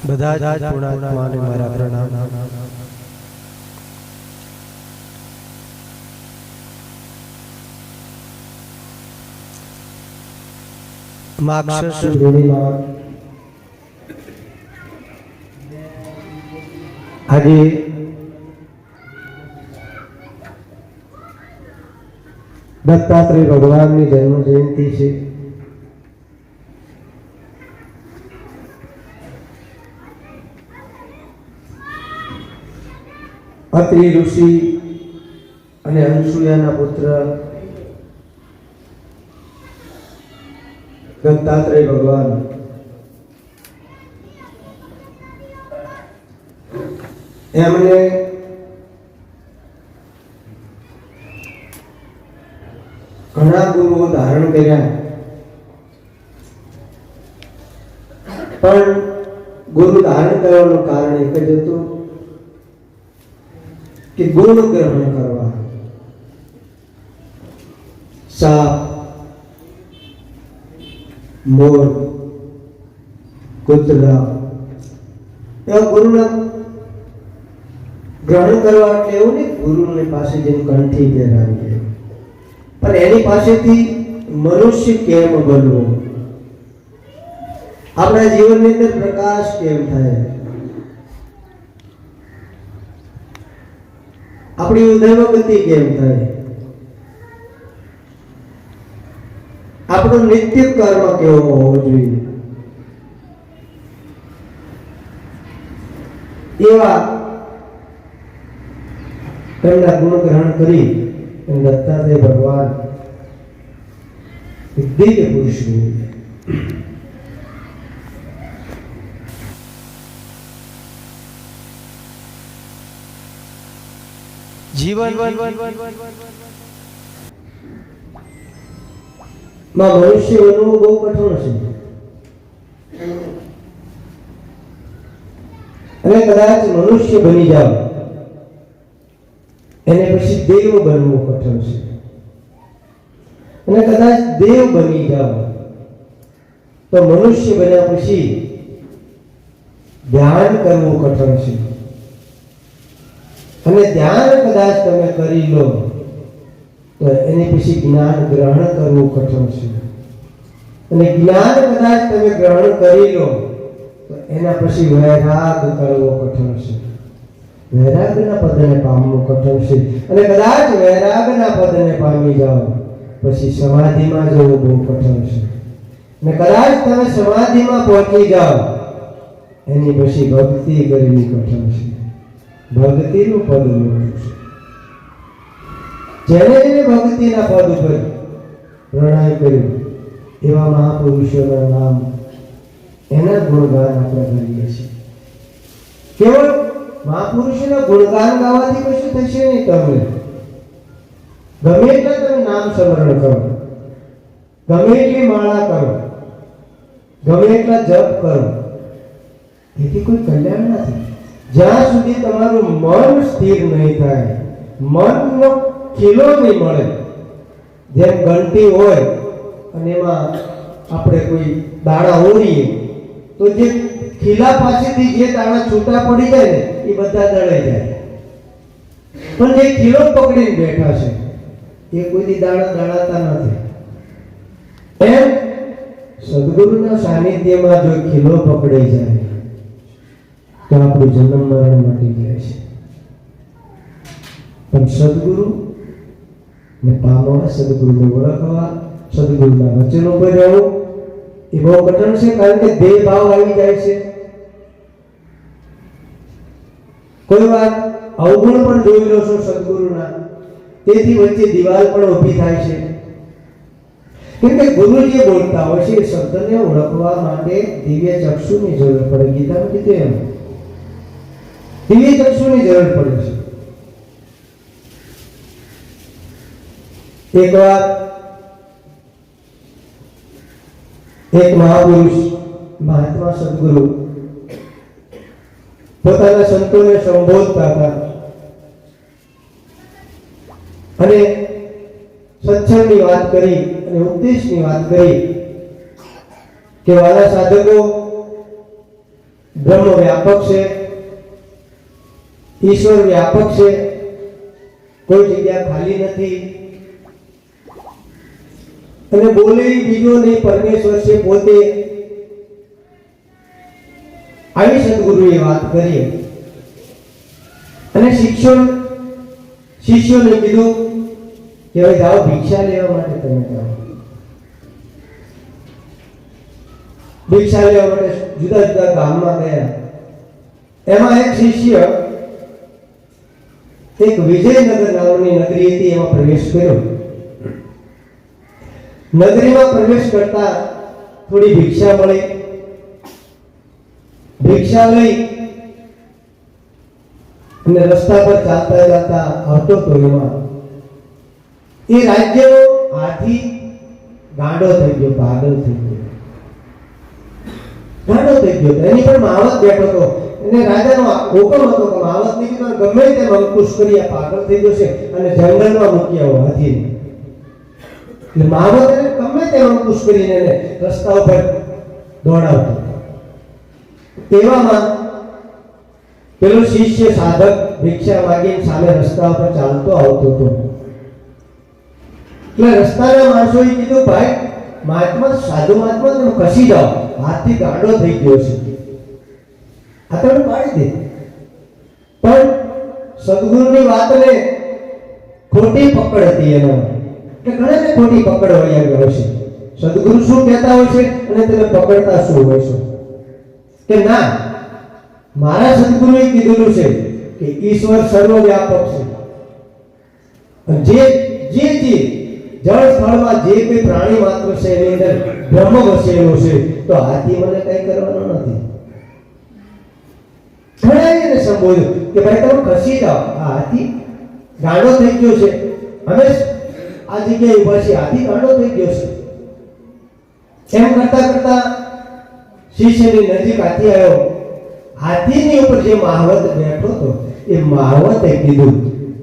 બધા જ પુણાત્માને મારા પ્રણામ। માક્ષર પૂર્ણિમા આજે દત્તાત્રેય ભગવાનની જન્મ જયંતિ છે। અત્રિ ઋષિ અને અનસૂયાના પુત્ર દત્તાત્રેય ભગવાન એમને ઘણા ગુરુઓ ધારણ કર્યા, પણ ગુરુ ધારણ કરવાનું કારણ એક જ હતું કે ગુણ ગ્રહણ કરવા। સાપ, મોર, કૂતરા એવા ગુરુના ગ્રહણ કરવા એટલે એવું નહીં ગુરુની પાસે જેમ કંઠી પહેરાવીએ, પણ એની પાસેથી મનુષ્ય કેમ બનવો, આપણા જીવનની અંદર પ્રકાશ કેમ થાય, આપણી ઉદય ગતિ કેમ થાય, આપણો નિત્ય કર્મ કેવો હોવો જોઈએ, એવા તેમના ગુણ ગ્રહણ કરી દત્તાત્રેય ભગવાન દિવ્ય પુરુષ બન્યા। જીવન માં મનુષ્ય બનવું બહુ કઠણ છે, અને કદાચ મનુષ્ય બની જાવ એને પછી દેવ બનવું કઠણ છે, અને કદાચ દેવ બની જાવ તો મનુષ્ય બન્યા પછી ધ્યાન કરવું કઠણ છે, અને ધ્યાન કદાચ તમે કરી લો તો એની પછી જ્ઞાન ગ્રહણ કરવું કઠણ છે, અને જ્ઞાન કદાચ તમે ગ્રહણ કરી લો તો એના પછી વૈરાગ કરવો કઠણ છે, વૈરાગના પદને પામવું કઠણ છે, અને કદાચ વૈરાગના પદને પામી જાઓ પછી સમાધિમાં જવું બહુ કઠણ છે, અને કદાચ તમે સમાધિમાં પહોંચી જાઓ એની પછી ભક્તિ કરવી કઠણ છે। ભક્તિનું પદ મોટું છે, જેને જેને ભક્તિના પદ ઉપર પ્રણય કર્યું એવા મહાપુરુષોના નામ, એના ગુણગાન આપણે કરીએ છીએ। કેવળ મહાપુરુષોના ગુણગાન ગાવાથી કશું થશે નહીં, તમને ગમે એટલા તમે નામ સ્મરણ કરો, ગમે એટલી માળા કરો, ગમે એટલા જપ કરો, એથી કોઈ કલ્યાણ નથી જ્યાં સુધી તમારું મન સ્થિર નહીં થાય, મનનો ખીલો નહીં મળે। જેમ ઘંટી હોય અને એમાં આપણે કોઈ દાણા ઓરીએ તો જે ખીલા પાસેથી જે દાણા છૂટા પડી જાય ને એ બધા દળાઈ જાય, પણ જે ખીલો પકડીને બેઠા છે એ કોઈ દાણા દળાતા નથી। એમ સદગુરુના સાનિધ્યમાં જો ખીલો પકડાઈ જાય તો આપણું જન્મ મરણ મટી જાય છે, પણ સદગુરુ ને પામવા, સદગુરુને ઓળખવા, સદગુરુના વચનો પર રહેવું એ બહુ કઠણ છે, કારણ કે દેહ ભાવ આવી જાય છે। કોઈ વાર અવગુણ પણ જોઈ લો છો સદગુરુના, તેથી વચ્ચે દિવાલ પણ ઊભી થાય છે, કેમ કે ગુરુ જે બોલતા હોય છે એ શબ્દને ઓળખવા માટે દિવ્ય ચક્ષુની જરૂર પડે। ગીતામાં કીધું એમ દિવ્ય ચક્ષુની જરૂર પડે છે। એક વાર એક મહાપુરુષ મહાત્મા સદગુરુ પોતાના સંતોને સંબોધતા હતા, અને સત્સંગની વાત કરી અને ઉપદેશની વાત કરી કે વાલા સાધકો, બ્રહ્મ વ્યાપક છે, ઈશ્વર વ્યાપક છે, કોઈ જગ્યા ખાલી નથી, અને બોલે બીજો નહીં, પરમેશ્વર છે પોતે. આવી સદગુરુએ વાત કરી. અને શિષ્યોને કીધું કે હવે જાઓ ભિક્ષા લેવા માટે તમે જાઓ. ભિક્ષા લેવા માટે જુદા જુદા ગામમાં ગયા. એમાં એક શિષ્ય એક વિજયનગર નામની નગરી હતી, એમાં પ્રવેશ કર્યો. નગરીમાં પ્રવેશ કરતા થોડી ભિક્ષા મળી. ભિક્ષા લઈ અને રસ્તા પર ચાલતા ચાલતા આવતો તો એમાં એ રાજ્યનો હાથી ગાંડો થઈ ગયો, પાગલ થઈ ગયો, ગાંડો થઈ ગયો. એની પર માવત બેઠો હતો. એને રાજાનો હુકમ હતો કે માવત ની ગમે તેમ અંકુશ કરી આ પાગલ થઈ ગયો છે અને જંગલમાં મૂકી આવો હાથીને. એટલે માવત એને ગમે તેમ અંકુશ કરીને એને રસ્તા ઉપર દોડાવતો. તેવામાં પેલો શિષ્ય સાધક ભિક્ષા માંગીને સામે રસ્તા ઉપર ચાલતો આવતો હતો. એટલે રસ્તાના માણસોએ કીધું, ભાઈ મહાત્મા, સાધુ મહાત્મા, તમે ખસી જાઓ, હાથથી ગાંડો થઈ ગયો છે, આ તમે પાડી દે. પણ સદગુરુની વાતને ખોટી પકડ હતી એના, કે ઘણાને ખોટી પકડ વળી આવી હોય છે. સદગુરુ શું કહેતા હોય છે અને તમે પકડતા શું હોય છો? કે ના, મારા સદગુરુએ કીધેલું છે કે ઈશ્વર સર્વવ્યાપક છે. જે જળ સ્થળમાં જે કોઈ પ્રાણી માત્ર છે એની અંદર બ્રહ્મ વસેલો છે, તો હાથી મને કઈ કરવાનો નથી. ઘણા એને સંબોધ્યું કે ભાઈ તમે ખસી જાઓ, આ હાથી ગાંડો થઈ ગયો છે, અમે આ જગ્યાએ ઉભા છીએ, હાથી ગાંડો થઈ ગયો છે. એમ કરતા કરતા શિષ્યની નજીક હાથી આવ્યો. હાથીની ઉપર જે મહાવત બેઠો હતો એ મહાવતે કીધું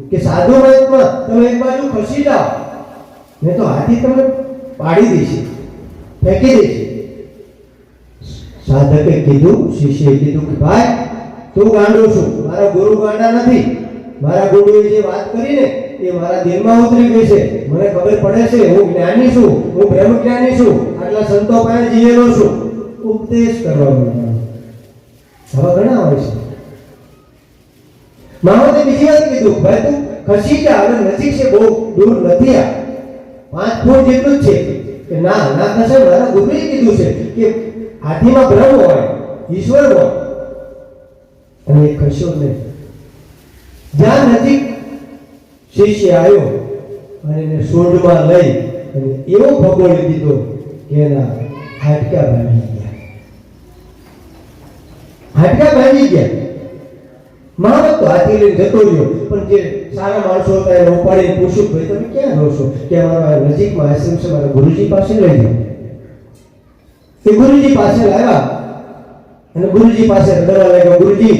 કે સાધુ મહાત્મા, તમે એક બાજુ ખસી જાઓ, નહીં તો હાથી તમને પાડી દેશે, ફેંકી દેશે. સાધકે કીધું, શિષ્યએ કીધું કે ભાઈ તું ગાંડો છું, મારા ગુરુ ગાંડા નથી. મારા ગુરુએ જે વાત કરી ને એ મારા દિલમાં ઉતરી ગઈ છે. મને ખબર પડે છે, હું જ્ઞાની છું, હું બ્રહ્મ જ્ઞાની છું, આટલા સંતો પાસે જીવેલો છું. ઉપદેશ કરવાનો હવે ઘણા હોય છે. મહાવતે બીજી વાત કીધું, ભાઈ તું ખસી જા, હવે નજીક છે, બહુ દૂર નથી, આ 5 ફૂટ જેટલું જ છે. કે ના ના ખસે, મારા ગુરુએ કીધું છે કે હાથીમાં બ્રહ્મ હોય, ઈશ્વર હોય. અને એ ખસ્યો નહીં. જ્યાં નજીક શિષ્ય આવ્યો અને એને સૂંઢમાં લઈ અને એવો ભગોળી દીધો કે એના હાડકા ભાંગી ગયા. હાડકા ભાંગી ગયા. મહાવત તો હાથી લઈને જતો રહ્યો, પણ જે સારા માણસો હતા એને ઉપાડીને પૂછ્યું, ભાઈ તમે ક્યાં રહો છો? કે અમારા નજીકમાં આશ્રમ છે, મારા ગુરુજી પાસે લઈ જાઓ. એ ગુરુજી પાસે લાવ્યા અને ગુરુજી પાસે રડવા લાગ્યો, ગુરુજી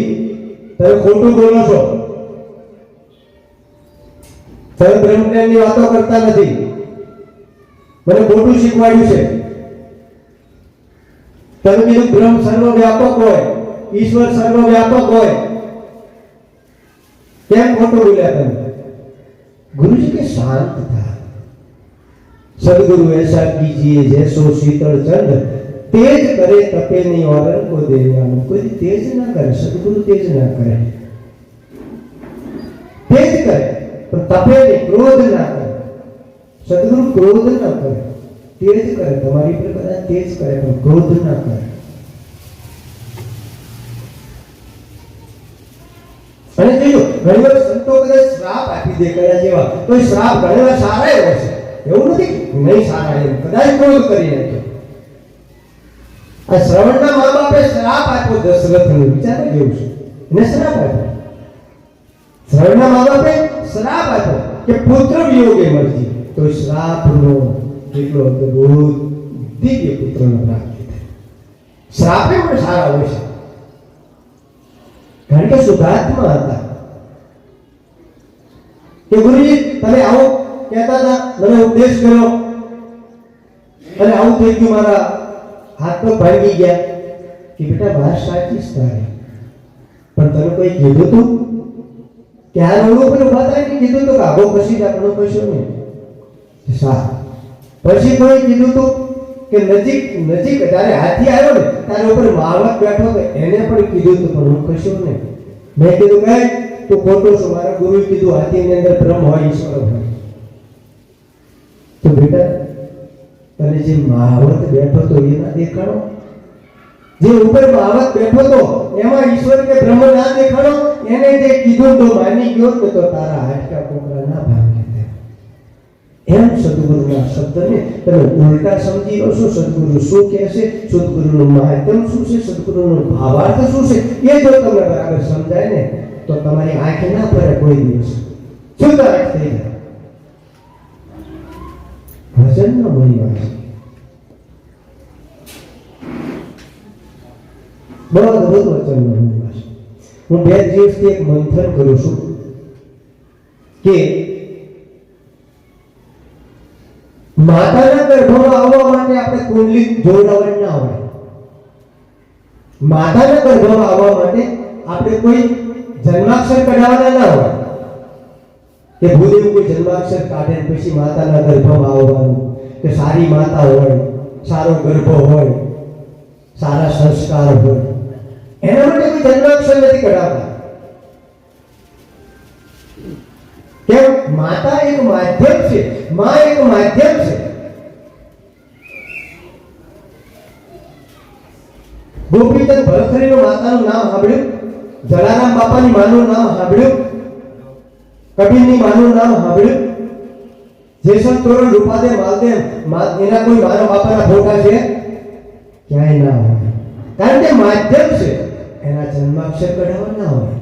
તમે ખોટું બોલો છો, તમે બ્રહ્મજ્ઞાનની વાતો કરતા નથી, મને ખોટું શીખવાડ્યું છે. તમે કીધું બ્રહ્મ સર્વવ્યાપક હોય, ઈશ્વર સર્વવ્યાપક હોય, કેમ ખોટું બોલ્યા તમે? गुरुजी के शांत था। सदगुरु ऐसा कीजिए जैसो शीतल चंद, तेज करे तपे नहीं और को देने वाला। कोई तेज ना करे, सदगुरु तेज ना करे, तेज करे पर तपे नहीं, क्रोध ना करे। सदगुरु क्रोध ना करे, तेज करे, तुम्हारी पर कदा तेज करे पर क्रोध ना करे। અને જોજો ઘણીવાર સંતો કદાચ શ્રાપ આપી દે કયા જેવા, તો શ્રાપ ઘણીવાર સારા હોય છે, એવું નથી નહીં સારા, એમ કદાચ ક્રોધ કરી નાખ્યો। આ શ્રવણના મા બાપે શ્રાપ આપ્યો દશરથને, વિચાર જેવું છે, એને શ્રાપ આપ્યો। શ્રવણના મા બાપે શ્રાપ આપ્યો કે પુત્ર વિયોગે મરજી, તો શ્રાપનો કેટલો અદ્ભુત દિવ્ય પુત્રનો પ્રાપ્તિ થાય। શ્રાપે પણ સારા હોય છે, કારણ કે શુદ્ધાત્મા હતા કે ગુરુજી તમે આવો કહેતા હતા, મને ઉપદેશ કર્યો અને આવું થઈ ગયું, મારા હાથ પગ ભાંગી ગયા, કે બેટા વાત સાચી જ તારી, પણ તને કોઈ કીધું તું કે આ રોડ ઉપર ઉભા થાય ને કીધું તું કે આગો પછી જ આપણો કશું નહીં? પછી કોઈ કીધું તું કે નજીક નજીક તારે હાથી આવ્યો ને તારે ઉપર માવત બેઠો તો એને પણ કીધું તું, પણ હું કશું નહીં. મેં કીધું કે તું ખોટો છો, મારા ગુરુએ કીધું હાથીની અંદર બ્રહ્મ હોય, ઈશ્વર હોય. તો બેટા તને જે માવત બેઠો તો એના દેખાડો, જે ઉપર માવત બેઠો તો એમાં ઈશ્વર કે બ્રહ્મ ના દેખાડો. એને જે કીધું તો માની ગયો તો તારા હાડકા કોકરા ના ભાંગે. એમ સદગુરુના શબ્દને તમે ઉલટા સમજી લો છો. સદગુરુ શું કહે છે, સદગુરુનું માધ્યમ શું છે, સદગુરુનો ભાવાર્થ શું છે, એ જો તમને બરાબર સમજાય ને તો તમારી આંખ ના ફરે કોઈ દિવસ, શુદ્ધ આંખ થઈ જાય. ભજનનો મહિમા છે, બહુ અદભુત વચનનો મહિમા છે. હું 2 દિવસથી એક મંથન કરું છું કે માતાના ગર્ભમાં આવવા માટે આપણે કુંડલી જોડાવવાની ના હોય. માતાના ગર્ભમાં આવવા માટે આપણે કોઈ જન્માક્ષર કઢાવવાના ના હોય કે ભૂદેવ કોઈ જન્માક્ષર કાઢે પછી માતાના ગર્ભમાં આવવાનું, કે સારી માતા હોય, સારો ગર્ભ હોય, સારા સંસ્કાર હોય, એના માટે કોઈ જન્માક્ષર નથી કઢાવતા. કેમ? માતા એક માધ્યમ છે, માં એક માધ્યમ છે. ગોપીચંદ ભરથરીનું માતાનું નામ સાંભળ્યું? જલારામ બાપાની માનું નામ સાંભળ્યું? કબીરની માનું નામ સાંભળ્યું? જેસલ તોરણ રૂપાદેવ માલદેવ એના કોઈ મારા બાપાના ફોટા છે? ક્યાંય ના હોય. કારણ કે માધ્યમ છે, એના જન્માક્ષર કઢાવવા ના હોય.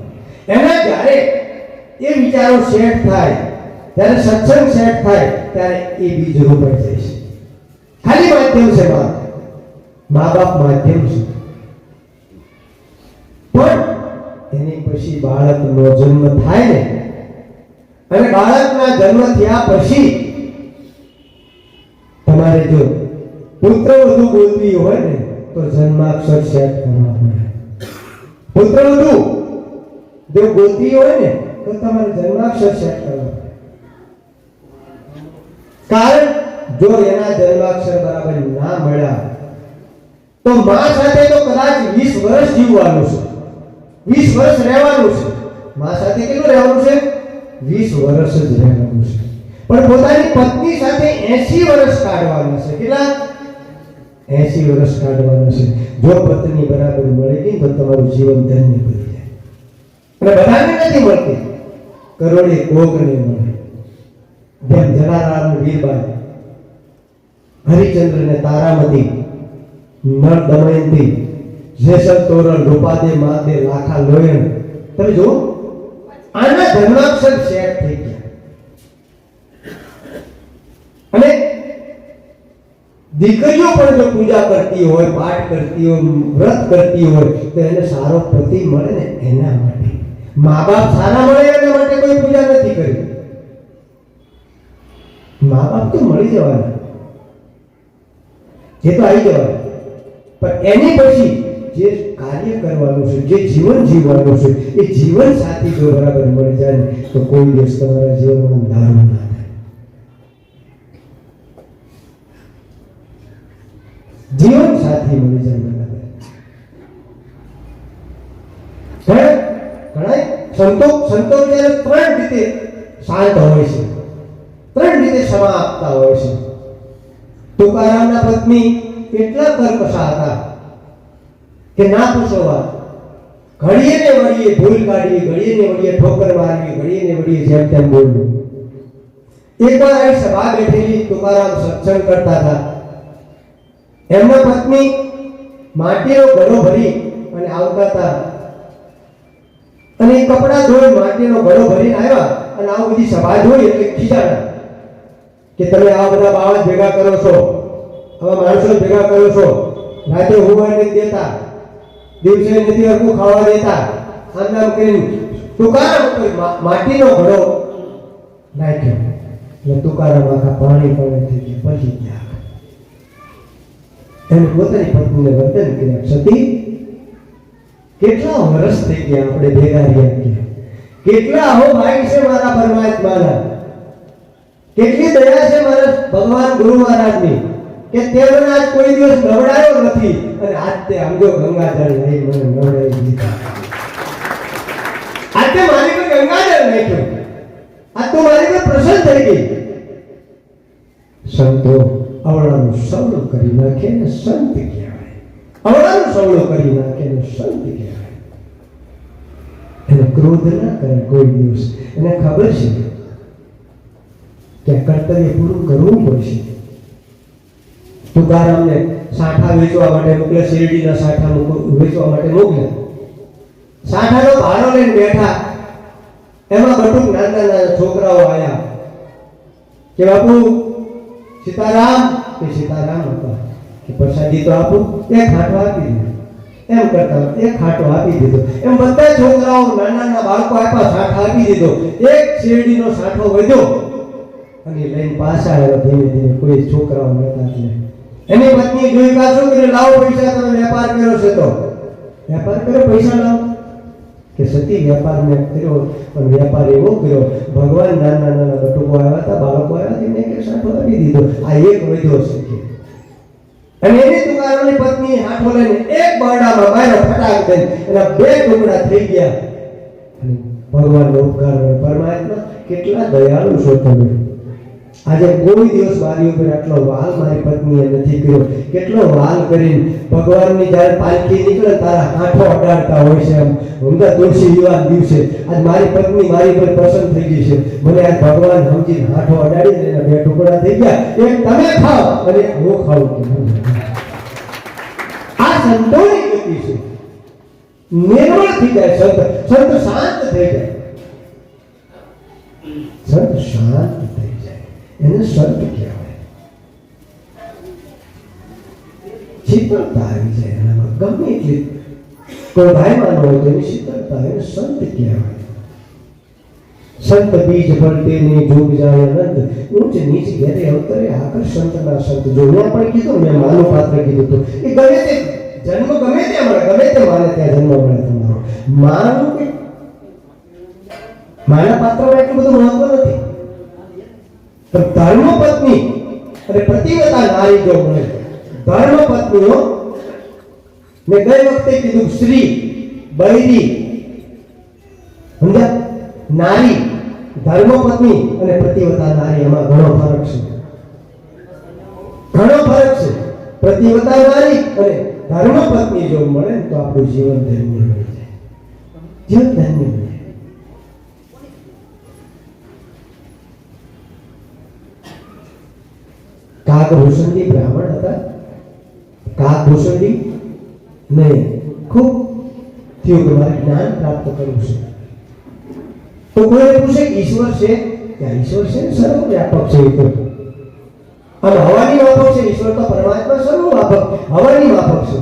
એના જ્યારે એ વિચારો સેટ થાય, ત્યારે સત્સંગ સેટ થાય, ત્યારે એ બીજ રૂપાઈ જાય છે. ખાલી માધ્યમ છે, મા બાપ માધ્યમ છે. પણ એની પછી બાળકનો જન્મ થાય ને, અને બાળકના જન્મ થયા પછી તમારે જો પુત્ર વધુ બોલવી હોય ને તો જન્માક્ષર સેટ કરવા પડે. પુત્ર વધુ જો બોલતી હોય ને તો તમારે જન્માક્ષર સેટ કરવા પડે. કારણ જો એના જન્માક્ષર બરાબર ના મળ્યા તો માં સાથે તો કદાચ 20 વર્ષ જીવવાનું છે, 20 વર્ષ રહેવાનું છે. માં સાથે કેટલું રહેવાનું છે? 20 વર્ષ જ રહેવાનું છે. પણ પોતાની પત્ની સાથે 80 વર્ષ કાઢવાના છે. કેટલા? 80 વર્ષ કાઢવાના છે. જો પત્ની બરાબર મળે ગઈ તો તમારું જીવન ધન્ય બની જાય. અને બધાને નથી મળતી, કરોડે કોકને મળે. જેમ જલારામ વીરબાઈ, હરિચંદ્ર ને તારામતી, નળ દમયંતી, જેસલ તોરણ રૂપાદેવ માલદેવ લાખા લોયણ. તમે જો આના જન્માક્ષર સેટ થઈ ગયા. અને દીકરીઓ પણ જો પૂજા કરતી હોય, પાઠ કરતી હોય, વ્રત કરતી હોય તો એને સારો પતિ મળે ને એના માટે. મા બાપ સારા મળે એના માટે કોઈ પૂજા નથી કરી. મા બાપ તો મળી જવાના, એ તો આવી જવાના, પણ એની પછી જે કાર્ય કરવાનું છે, જે જીવન જીવવાનું છે, એ જીવન સાથી જો બરાબર મળી જાય ને તો કોઈ દિવસ તમારા જીવનમાં દારૂ ના થાય. જીવન સાથી મળી જાય બરાબર. ઘણા સંતો જ્યારે 3 રીતે શાંત હોય છે, 3 રીતે ક્ષમા આપતા હોય છે. તુકારામના પત્ની કેટલા કર્કશા હતા કે ના પૂછો વાત. ઘડીએ ને વળીએ ભૂલ કાઢવી, ઘડીએ ને વળીએ ઠોકર મારવી, ઘડીએ ને વળીએ જેમ તેમ બોલવું. એકવાર આવી સભા બેઠેલી, તુકારામ સત્સંગ કરતા હતા. એમના પત્ની માટીનો ઘડો ભરી અને આવતા હતા, અને એ કપડા ધોઈ માટીનો ઘડો ભરીને આવ્યા અને આ બધી સભા જોઈ એટલે ખીજાણા કે તમે આ બધા બાવા ભેગા કરો છો, આવા માણસો ભેગા કરો છો, રાતે હોવા નથી દેતા, દિવસે નથી હરખું ખાવા દેતા, આમ નામ કરીને તુકારામ માટીનો ઘડો નાખ્યો. એટલે તુકારામ આખા પાણી પડે થઈ ગયા, પતી ગયા. એને પોતાની પત્નીને વંદન કર્યા, સતી કેટલા વર્ષ થઈ ગયા આપણે ભેગા રહ્યા કે કેટલા હો ભાઈ છે મારા પરમાત્માના, કેટલી દયા છે મારા ભગવાન ગુરુ મહારાજની કે તેમને આજ કોઈ દિવસ નવડાયો નથી અને આજ તે આમજો ગંગાજળ લઈ મને નવડાવી દીધા. આજ તે મારી પર ગંગાજળ નાખ્યું, આજ તો મારી પર પ્રસન્ન થઈ ગઈ. સંતો અવળાનું સવળું કરી નાખે ને સંત કહેવાય. અવળાનું સવળું કરી નાખે ને સંત કહેવાય. એને ક્રોધ ના કરે કોઈ દિવસ. એને ખબર છે કે કર્તવ્ય પૂરું કરવું પડશે. તુકારામને સાઠા વેચવા માટે મોકલે, શેરડીના સાઠા વેચવા માટે મોકલે. સાઠાનો ભારો લઈને બેઠા, એમાં બટુક નાના નાના છોકરાઓ આવ્યા કે બાપુ સીતારામ, કે સીતારામ હતા કે પ્રસાદી તો આપો, એક ખાટો આપી દીધો. એમ કરતા એક ખાટો આપી દીધો. એમ બધા છોકરાઓ નાના નાના બાળકો આપ્યા, સાઠા આપી દીધો. એક શેરડીનો સાઠો વધ્યો અને લઈને પાછા આવ્યો ધીમે ધીમે. કોઈ છોકરાઓ નતા એટલે એની પત્ની જોઈ કાઢો કે લાવો પૈસા, તમે વેપાર કર્યો છે તો વેપાર કર્યો, પૈસા લાવો. કે સતી વેપાર મેં કર્યો પણ વેપાર એવો કર્યો, ભગવાન નાના નાના બટુકો આવ્યા હતા, બાળકો આવ્યા હતા, મેં એક સાઠો આપી દીધો. આ એક વધ્યો છે. અને એની તુકારોની પત્ની હાથો લઈને એક બરડામાં માર્યો, ફટાક દઈને એના બે ટુકડા થઈ ગયા. અને ભગવાનનો ઉપકાર હોય. પરમાત્મા કેટલા દયાળુ છો તમે. આજે કોઈ દિવસ મારી ઉપર આટલો વાલ મારી પત્નીએ નથી કર્યો. કેટલો વાલ કરીને ભગવાનની જ્યારે પાલખી નીકળે તારા હાથો અડાડતા હોય છે. એમ હમણાં તુલસી વિવાહ દિવસે આજ મારી પત્ની મારી પર પસંદ થઈ ગઈ છે. મને આજ ભગવાન સમજીને હાથો અડાડીને એના બે ટુકડા થઈ ગયા. એક તમે ખાઓ અને હું ખાઉં. આ સંતોની ગતિ છે. નિર્મળ થઈ જાય સંત. સંત શાંત થઈ જાય. સંત શાંત થઈ જાય એને સંત કહેવાય. શીતળતા આવી જાય એનામાં. ગમે એટલી કોઈ ભાઈમાં હોય તો એની શીતળતા એને સંત કહેવાય. સંત બીજ ફળતે ને જોગ જાય આનંદ, ઊંચ નીચ ઘેરે અવતરે આકર સંતના સંત. જો મેં પણ કીધું, મેં માનું પાત્ર કીધું તો એ ગમે તે જન્મ ગમે તે મળે, ગમે તે માને ત્યાં જન્મ મળે તમારો. માનું કે માના પાત્રમાં એટલું બધું મહત્વ નથી. ધર્મ પત્ની અને પતિવ્રતા નારી જો મળે, ધર્મ પત્નીઓ મેં ગઈ વખતે કીધું સ્ત્રી, બૈરી, સમજ્યા? નારી, ધર્મ પત્ની અને પતિવ્રતા નારી, એમાં ઘણો ફરક છે. ઘણો ફરક છે. પતિવ્રતા નારી અને ધર્મ પત્ની જો મળે તો આપણું જીવન ધન્ય બની જાય. જીવન ધન્ય બની જાય. કાકભૂષણજી બ્રાહ્મણ હતા. કાકભૂષણજી ને ખૂબ થયું કે મારે જ્ઞાન પ્રાપ્ત કરવું છે. તો કોઈ પૂછે ઈશ્વર છે? કે ઈશ્વર છે સર્વવ્યાપક છે. તો અને હવાની માફક છે. ઈશ્વર તો પરમાત્મા સર્વવ્યાપક હવાની માફક છે.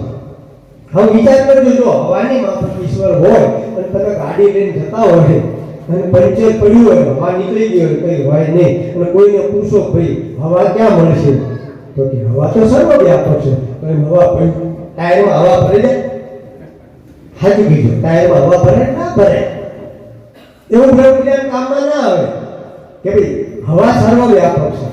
હવે વિચાર કરજો, જો હવાની માફક ઈશ્વર હોય અને તમે ગાડી લઈને જતા હોય અને પંચર પડ્યું હોય, હવા નીકળી ગઈ હોય, કઈ હોય નહીં, અને કોઈને પૂછો ભાઈ હવા ક્યાં મળશે, તો કે હવા તો સર્વવ્યાપક છે. હવા ટાયરમાં હવા ભરી જાય. હાજી કીધું, ટાયરમાં હવા ભરે ના ભરે એવું બ્રહ્મજ્ઞાન કામમાં ના આવે કે ભાઈ હવા સર્વવ્યાપક છે.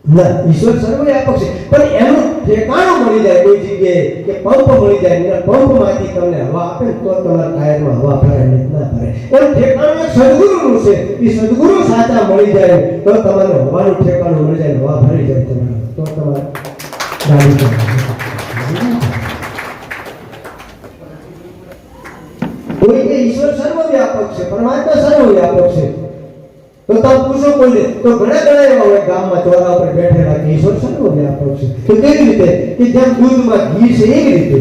ના, ઈશ્વર સર્વવ્યાપક છે, પણ એનું ઠેકાણું મળી જાય કોઈ જગ્યાએ કે પંપ મળી જાય, એના પંપમાંથી તમને હવા આપે તો તમારા ટાયરમાં હવા ભરે નહીં ના ભરે. એનું ઠેકાણું એક સદગુરુનું છે. એ સદગુરુ સાચા મળી જાય તો તમારે હવાનું ઠેકાણું મળી જાય, હવા ભરી જાય તમારે, તો તમારે ગાડી કોઈ કે ઈશ્વર સર્વવ્યાપક છે, પરમાત્મા સર્વવ્યાપક છે, તો તમે પૂછો કોઈને તો ઘણા ઘણા એવા હોય ગામમાં ચોરા ઉપર બેઠેલા કે ઈશ્વર સર્વવ્યાપક છે. તો કેવી રીતે? કે જેમ દૂધમાં ઘી છે એવી રીતે.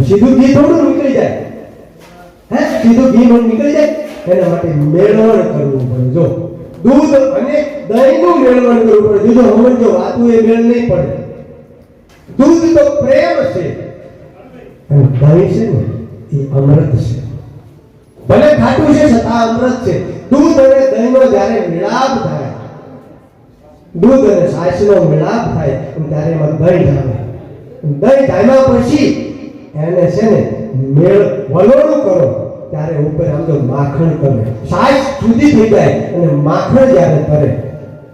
સીધું ઘી થોડું નીકળી જાય, હે સીધું ઘી નીકળી જાય. એના માટે મેળવણ કરવું પડે. જો દૂધ અને દહીંનું મેળવણ કરવું પડે. જો સમજો વાતું એ મેળ નહીં પડે. દૂધ તો પ્રેમ છે અને દહીં છે ને એ અમૃત છે. ભલે ખાટું છે છતાં અમૃત છે. દૂધ અને દહીંનો જ્યારે મિલાપ થાય, દૂધ અને છાશનો મિલાપ થાય ત્યારે એમાં દહીં જામે. દહીં જામ્યા પછી એને છે ને મેળ વલોણું કરો ત્યારે ઉપર આમ તો માખણ કરે, સાઈઝ જુદી થઈ જાય અને માખણ જ્યારે કરે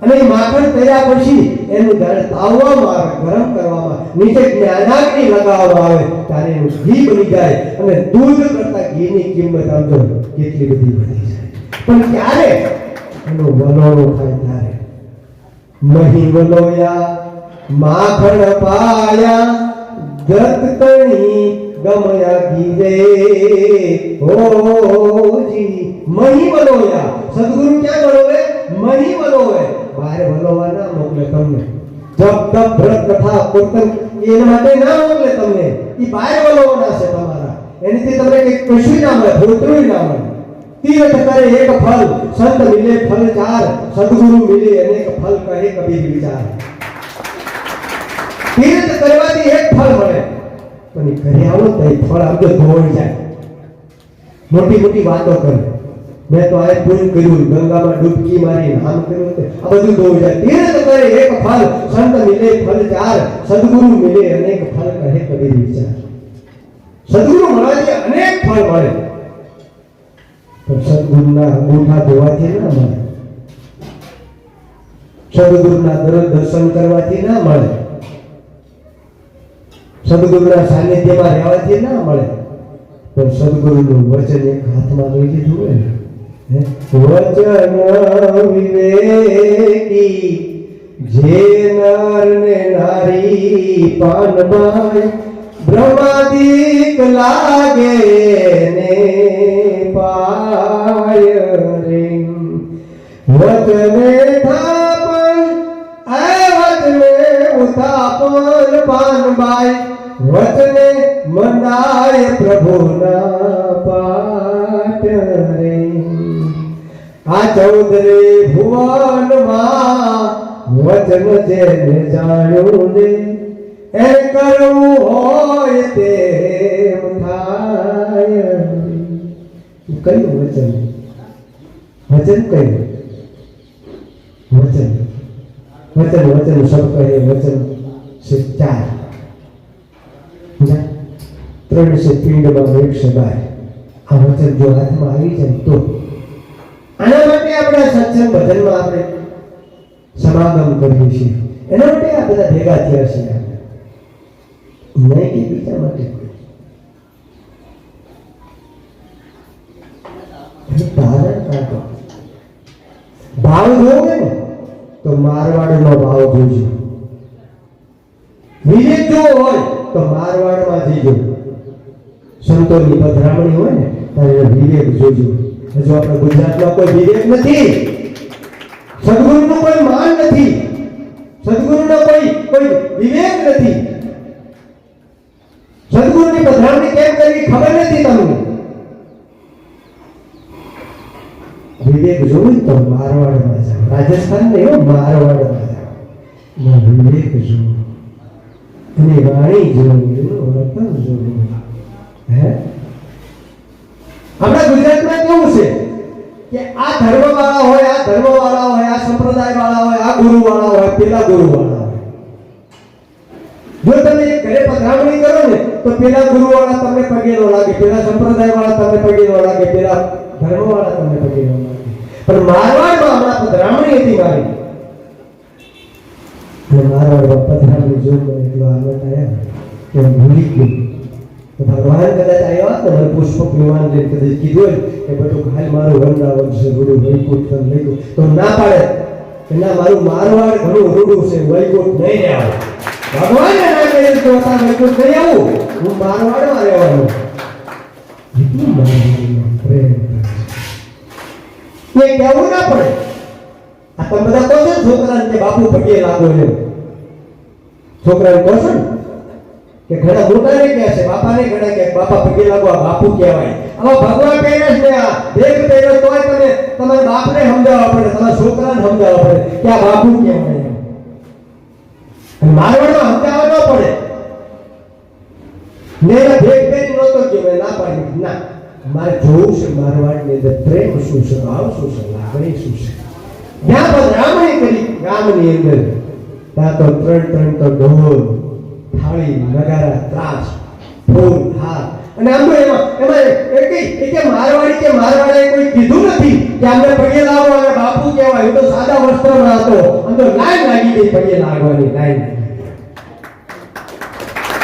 અને એ માખણ કર્યા પછી એનું જ્યારે તાવવામાં આવે, ગરમ કરવામાં, નીચે જ્ઞાનાગ્નિ લગાવવામાં આવે ત્યારે એનું ઘી બની જાય અને દૂધ કરતા ઘીની કિંમત આમ તો કેટલી બધી વધી જાય. પણ ક્યારે એનું વલોણું થાય ત્યારે મહી વલોયા માખણ પાયા દત્ત કણી ગમયા ગીરે હોજી. મહી વલોયા સદગુરુ ક્યાં વલોવે? મહી વલોવે. બહાર વલોવા ના મોકલે તમને, જપ તપ વ્રત કથા કીર્તન એના માટે ના મોકલે તમને. એ બહાર વલોવાના છે તમારા, એનીથી તમને કઈ કશું ના મળે, ભૂતરું ના મળે. તીર્થ કરે એક ફલ, સંત મિલે ફલ ચાર, સદગુરુ મિલે અનેક ફલ કહે કબીર વિચાર. તીર્થ કરવાથી એક ફળ મળે, પણ એ ઘરે આવો તો એ ફળ આવતો ધોઈ જાય. મોટી મોટી વાતો કરે, મેં તો આ પૂર્ણ કર્યું, ગંગામાં ડૂબકી મારી, આમ કર્યું, આ બધું ધોઈ જાય. તીર્થ કરે એક ફલ, સંત મિલે ફલ ચાર, સદગુરુ મિલે અનેક ફલ કહે કબીર વિચાર. સદગુરુ મળવાથી અનેક ફળ મળે, પણ સદગુરુના અંગૂઠા ધોવાથી ના મળે, સદગુરુના દર્શન કરવાથી ના મળે, સદગુરુના સાનિધ્યમાં રહેવાથી ના મળે. પણ સદગુરુનું વચન એક હાથમાં લઈ લીધું હોય ને, વચન વિવેકી જે નર ને નારી પાનમાય, બ્રહ્માદિક લાગે ને પાય રે. વચને થાપન વચને ઉથાપન પાનબાઈ, વચને મંડાય પ્રભુના પાટ રે. આ 14 ભુવનમાં વચન જેને જાણ્યું ને એ કરવું હોય તેમ થાય. કયું વચન? વચન કયું? વચન વચન વચન સબ કહે વચન से 4 3 से પિંડમાં 112. આ વચન જો હાથમાં આવી જાય તો આના માટે આપણે સત્સંગ ભજનમાં આપણે સમાગમ કરીએ છીએ, એના માટે આ બધા ભેગા થયા છે. નહીં કે બીજા માટે ભાવ જોવે ને તો મારવાડનો ભાવ જોજો, વિવેક જો હોય તો મારવાડમાં જઈજો. સંતોની પધરામણી હોય ને ત્યારે વિવેક જોજો. હજુ આપણે ગુજરાતમાં કોઈ વિવેક નથી, સદગુરુનું કોઈ માન નથી, સદગુરુનો કોઈ વિવેક નથી. સદગુરુની પધરામણી કેમ કરવી ખબર નથી તમને. વિવેક જોવું તો મારવાડમાં જાઓ, રાજસ્થાન ને મારવાડમાં જાઓ, વિવેક જોવું, એની વાણી જોવું, એનું વર્તન જોવું. હે આપણા ગુજરાતમાં કેવું છે કે આ ધર્મ વાળા હોય, આ ધર્મ વાળા હોય, આ સંપ્રદાય વાળા હોય, આ ગુરુ વાળા હોય, પેલા ગુરુ વાળા હોય. જો તમે ઘરે પધરામણી કરો ને તો પેલા ગુરુ વાળા તમને પગે ન લાગે, પેલા સંપ્રદાય વાળા તમને પગે ન લાગે, પેલા ધર્મ વાળા તમને પગે ન લાગે. પણ મારવાડમાં હમણાં પધરામણી હતી મારી, અને મારવાડમાં પધરામણી જોઈને એટલો આનંદ આવ્યા કે હું ભૂલી ગયો. તો ભગવાન કદાચ આવ્યા તો મને પુષ્પ વિમાન લઈને કદાચ કીધું કે બધું હાલ મારું વૃંદાવન છે, રૂડું વૈકુંઠ લઈ ગયું તો ના પાડે કે ના, મારું મારવાડ ઘણું રૂડું છે, વૈકુંઠ નહીં રહેવું. ભગવાને ના કહે તો વૈકુંઠ નહીં આવું, હું મારવાડમાં રહેવાનું. એટલું મારવાડમાં પ્રેમ એ કહેવું ના પડે. આ તમે બધા કહો છો છોકરાને કે બાપુ પગે લાગો એમ, છોકરાને કહો છો ને કે ઘણા મોટાને કહે છે, બાપાને ઘણા કહે બાપા પગે લાગો, આ બાપુ કહેવાય. આવા ભગવાન પહેરે છે, આ દેખ પહેરો તોય તમે તમારા બાપને સમજાવવા પડે, તમારા છોકરાને સમજાવવા પડે કે આ બાપુ કહેવાય. અને મારવાડમાં સમજાવવા ન પડે ને એના ભેગ પહેરી નહોતો કહેવાય, ના પાડી ના. મારે જોવું છે મારવાડની અંદર પ્રેમ શું છે, ભાવ શું છે, લાગણી શું છે. જ્યાં પધરામણી કરી ગામની અંદર ત્યાં તો ત્રણ તો ઢોલ, થાળી, નગારા, ત્રાસ ફૂલ હા અને આમ તો એમાં કે મારવાડે કોઈ કીધું નથી કે આમને પગે લાવો અને બાપુ કહેવાય. તો સાદા વસ્ત્રમાં હતો આમ તો લાઈન લાગી ગઈ પગે લાગવાની લાઈન.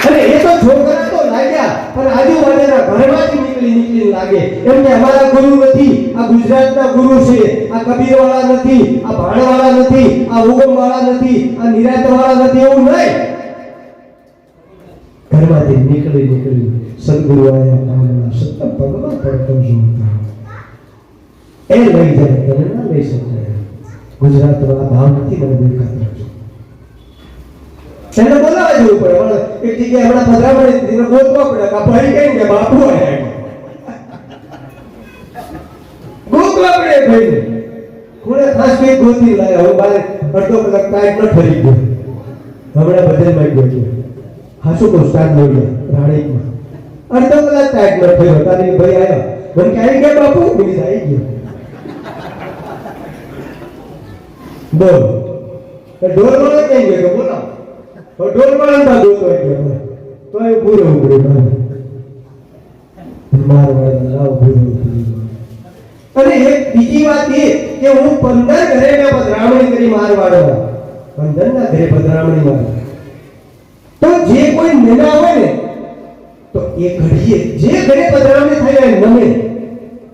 અને એ તો છોકરા તો લાગ્યા પણ આજુબાજુના ઘરમાંથી નીકળી લાગે એમ કે અમારા ગુરુ નથી, આ ગુજરાતના ગુરુ છે, આ કબીરવાળા નથી, આ ભાણવાળા નથી, આ ઉગમવાળા નથી, આ નિરાંતવાળા નથી, એવું નહીં. ઘરમાંથી નીકળી સદગુરુ આયા કામના સત્ય પગમાં પડતો જોતા એ લઈ જાય તમે ના લઈ શકાય. ગુજરાતમાં ભાવ નથી મને દેખાતો. એને બોલાવા જવું પડે પણ એક જગ્યાએ હમણાં પધરામણી એને ગોતવા પડે કે ભાઈ કઈ કે બાપુ આયા ગોતવા પડે ભાઈને. કોણે ખાસ કઈ ગોતી લાયા હું બારે અડધો કલાક ટાઈમ ન ઠરી ગયો હમણાં બદલમાં ગયો છે હાસુ કો સ્ટાર્ટ લઈ ગયા રાણીકમાં અડધો કલાક ટાઈમ ન થયો તારી ભાઈ આવ્યા મને કે આવી ગયા બાપુ બીજી આવી ગયો બોલ ઢોલ વાળો કઈ ગયો બોલો તો ઢોલ વાળા ના ગોતો ગયો તો એ પૂરો ઉપડે મારવાડ લાવ પૂરો અને એક બીજી વાત એ કે હું 15 ઘરે મેં પધરામણી કરી મારવાડો 15 ના ઘરે પધરામણી માં તો જે કોઈ નેના હોય ને તો એ ઘડીએ જે ઘરે પધરામણી થાય એ નમે.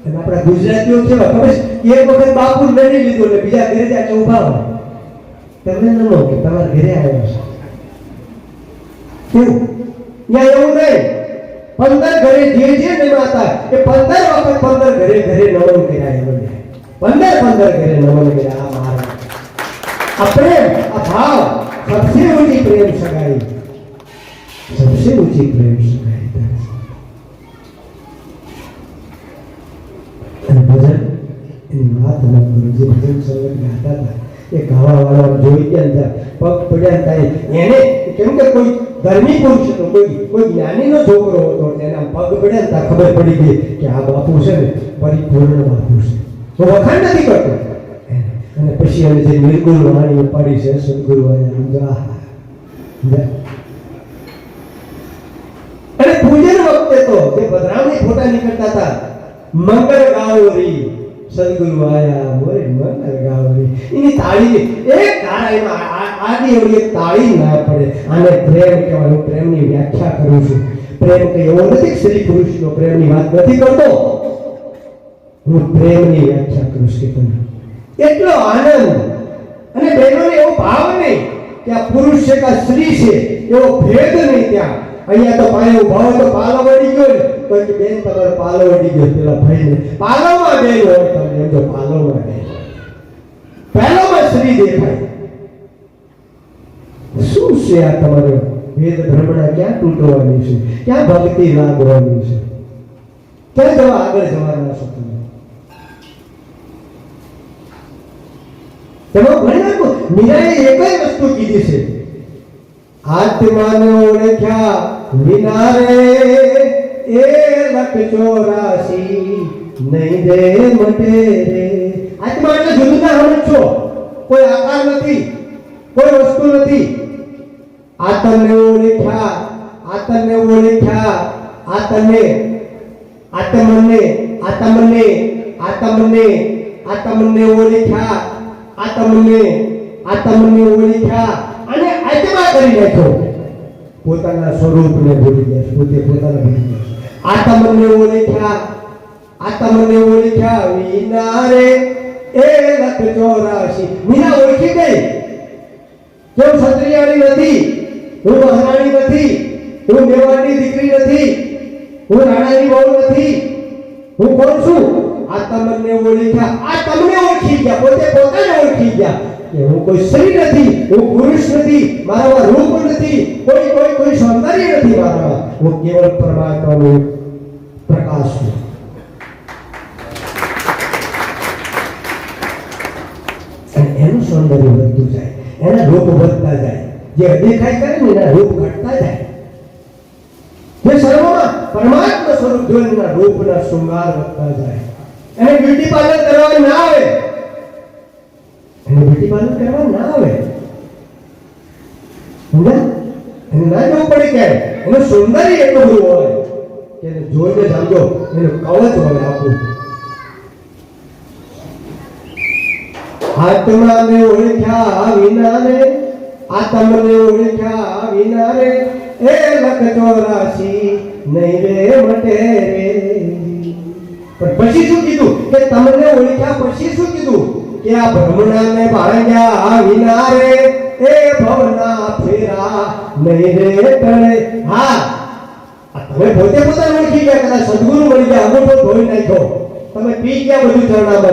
અને આપણા ગુજરાતીઓ કેવા ખબર છે એક વખત બાપુ નડી લીધો એટલે બીજા ઘરે જાય ઊભા હોય તમને નમો કે તમારા ઘરે આવ્યો છે કેવું ત્યાં એવું નહીં 15 ઘરે જે નમાતા એ 15 વખત 15 ઘરે નમન કર્યા 15 ઘરે નમન કર્યા. આ મારા આ પ્રેમ આ ભાવ सबसे ऊंची प्रेम सगाई सबसे ऊंची प्रेम सगाई અને ભજન એની વાત ન કરો. જે ભજન સંગત ગાતા હતા એ ગાવા વાળા જોઈ ગયા પગ પડ્યા થાય એને કેમ કે કોઈ ધર્મી પુરુષ હતો કોઈ જ્ઞાનીનો છોકરો હતો એના પગ પડ્યા હતા ખબર પડી ગઈ કે આ બાપુ છે ને પરિપૂર્ણ બાપુ છે. તો વખાણ નથી કરતો. અને પછી એને જે નિર્ગુણ વાણી પાડી છે સદગુરુ આયા અને પૂજન વખતે તો જે પધરામણી ફોટા નીકળતા હતા મંગળ ગાવરી સદગુરુ આયા મોરે મંગળ ગાવરી એની તાળી એક તાળીમાં આડી એવડી એક તાળી ના પડે. આને પ્રેમ કહેવાય. હું પ્રેમની વ્યાખ્યા કરું છું. પ્રેમ કે એવો નથી શ્રી પુરુષનો પ્રેમની વાત નથી કરતો. હું પ્રેમની વ્યાખ્યા કરું છું કે એટલો આનંદ અને બહેનોને એવો ભાવ નહીં કે આ પુરુષ છે કે સ્ત્રી છે એવો ભેદ નહીં. ત્યાં અહીંયા તો પાયો ભાવ તો પાલો વળી ગયો ને તો કે બેન તમારો પાલો વળી ગયો પેલા ભાઈને પાલોમાં બેન હોય તમને એમ તો પાલોમાં બેન પહેલોમાં સ્ત્રી દેખાય. શું છે આ તમારો વેદ ભ્રમણા ક્યાં તૂટવાની છે? ક્યાં ભક્તિ લાગવાની છે? ક્યાં જવા આગળ જવાના છો તમે? તેમાં ઘણી મીરાએ એક જ વસ્તુ કીધી છે આત્માને ઓળખ્યા વિના રે એ લખ 84 નહીં દે મટે રે. આત્મા એટલે જુદું ના સમજો. કોઈ આકાર નથી, કોઈ વસ્તુ નથી. આત્મને ઓળખ્યા આત્મને ઓળખ્યા આત્મને આત્મને આત્મને આત્મને આત્મને ઓળખ્યા આત્મને ઓળખ્યા અને આત્મા કરી નાખ્યો. પોતાના સ્વરૂપને ભૂલી ગયા. પોતે પોતાને ભૂલી ગયા. આત્મને ઓળખ્યા વિના રે એ લખ 84 વિના ઓળખી ગઈ. કેમ ક્ષત્રિયાણી નથી, હું મહારાણી નથી, હું મેવાડની દીકરી નથી, હું રાણાની વહુ નથી, હું કોણ છું? આ તમને ઓળખ્યા. આ તમને ઓળખી ગયા. પોતે પોતાને ઓળખી ગયા કે હું કોઈ સ્ત્રી નથી, હું પુરુષ નથી, મારામાં રૂપ નથી, કોઈ સૌંદર્ય નથી મારામાં. હું કેવળ પરમાત્માનો પ્રકાશ છું. અને એનું સૌંદર્ય વધતું જાય, એના રૂપ વધતા જાય. જે અદેખાય કરે ને એના રૂપ ઘટતા જાય. જે સર્વમાં પરમાત્મા સ્વરૂપ જોઈને એના રૂપના શૃંગાર વધતા જાય. એને બ્યુટી પાર્લર કરવા ના આવે. એને બ્યુટી પાર્લર કરવા ના આવે. એને ના જવું પડે ક્યારે. એનું સૌંદર્ય એટલું બધું હોય કે એને જોઈને સમજો એનું કવચ હોય આખું. આત્માને ઓળખ્યા વિના રે, આત્મને ઓળખ્યા વિના રે, એ લખ 84 નહીં રે મટે રે. પણ પછી શું કીધું કે તમને ઓળખ્યા પછી શું કીધું કે આ ભ્રમણાને ભાંગ્યા વિના રે, એ ભવના ફેરા નહીં રે ટળે. હા, તમે પોતે પોતાને ઓળખી ગયા, કદાચ સદગુરુ મળી ગયા, અંગૂઠો ધોઈ નાખ્યો, તમે પી ગયા બધું ચરણામત,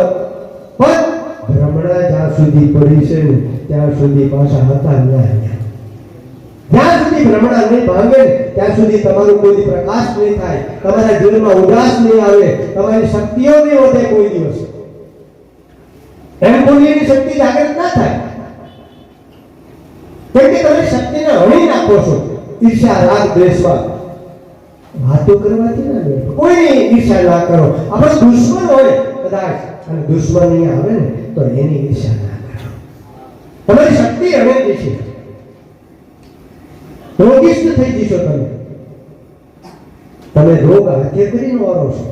પણ ભ્રમણા જ્યાં સુધી પડી છે ને ત્યાં સુધી પાછા હતા નહીં. જ્યાં સુધી ભ્રમણા નહીં ભાંગે ત્યાં સુધી તમારું કોઈ પ્રકાશ નહીં થાય, તમારા જીવનમાં ઉદાસ નહીં આવે, તમારી શક્તિઓ નહીં વધે કોઈ દિવસ. એમ બોલીની શક્તિ જાગૃત ના થાય, કેમ કે તમે શક્તિને હણી નાખો છો ઈર્ષા રાગ દ્વેષમાં. વાતો કરવાથી ના મળે, કોઈની ઈર્ષા ના કરો. આપણો દુશ્મન હોય કદાચ અને દુશ્મની આવે ને તો એની ઈર્ષા ના કરો. તમારી શક્તિ હણી જશે, રોગિષ્ટ થઈ જશો. તમે રોગ હાથે કરીને વારો છો,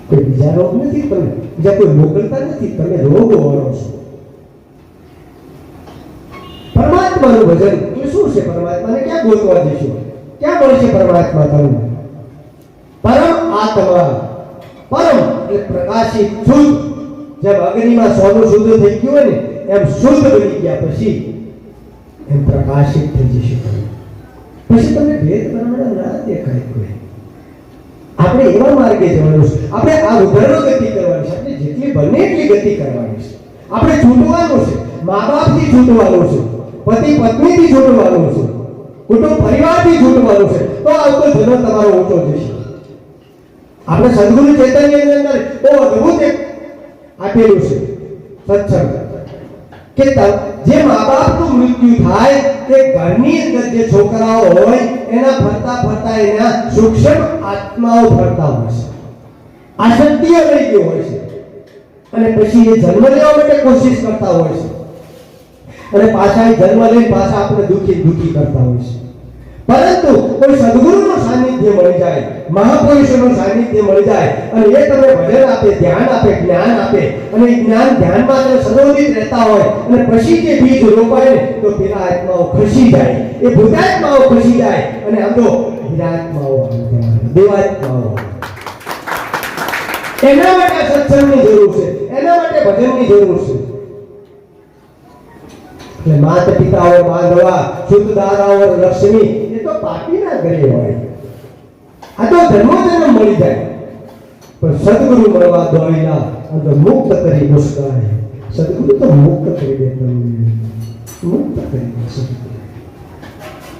કોઈ બીજા રોગ નથી, તમે બીજા કોઈ મોકલતા નથી, તમે રોગ વારો છો. પરમાત્માનું ભજન એટલે શું છે? પરમાત્માને ક્યાં ગોતવા જઈશું? ક્યાં મળશે પરમાત્મા તમને? પરમ આત્મા, પરમ એટલે પ્રકાશિત શુદ્ધ. જેમ અગ્નિમાં સોનું શુદ્ધ થઈ ગયું હોય ને એમ શુદ્ધ બની ગયા પછી એમ પ્રકાશિત થઈ જશે. પછી તમને ભેદ પ્રમાણે ના દેખાય કોઈ. આપણે એવા માર્ગે જવાનું છે, આપણે આ ઉભરનો ગતિ કરવાની છે, આપણે જેટલી બને એટલી ગતિ કરવાની છે. આપણે છૂટવાનું છે, મા બાપથી છૂટવાનું છે, પતિ પત્નીથી છૂટવાનું છે, કુટુંબ પરિવારથી છૂટવાનું છે, તો આવતો જન્મ તમારો ઊંચો જશે. આપણે સદગુરુ ચૈતન્યની અંદર બહુ અદ્ભુત એક આપેલું છે સત્સંગ કે જે મા બાપનું મૃત્યુ થાય તે ઘરની અંદર જે છોકરાઓ હોય એના ફરતા ફરતા એના સૂક્ષ્મ આત્માઓ ફરતા હોય છે, આસક્તિઓ લઈ ગઈ હોય છે, અને પછી એ જન્મ લેવા માટે કોશિશ કરતા હોય છે, અને પાછા એ જન્મ લઈને પાછા આપણે દુઃખી કરતા હોય છે. પરંતુ કોઈ સદગુરુનું સાનિધ્ય મળી જાય, મહાપુરુષોનું સાનિધ્ય મળી જાય અને એ તમને ભજન આપે, ધ્યાન આપે, જ્ઞાન આપે, અને એ જ્ઞાન ધ્યાનમાં જો સદોદિત રહેતા હોય અને પછી જે બીજ રોપાય ને તો પેલા આત્માઓ ખસી જાય, એ ભૂતાત્માઓ ખસી જાય અને આમ તો હિરાત્માઓ, દેવાત્માઓ. એના માટે સત્સંગની જરૂર છે, એના માટે ભજનની જરૂર છે. એટલે માતા પિતાઓ, બાંધવા, શુદ્ધ દારાઓ, લક્ષ્મી એ તો પાપીના ઘરે હોય. આ તો જન્મ મળી જાય, પણ સદગુરુ મળવા દોડ્યા અને મુક્ત કરી મુસ્કાય. સદગુરુ તો મુક્ત કરી દે, તમને મુક્ત કરી દે.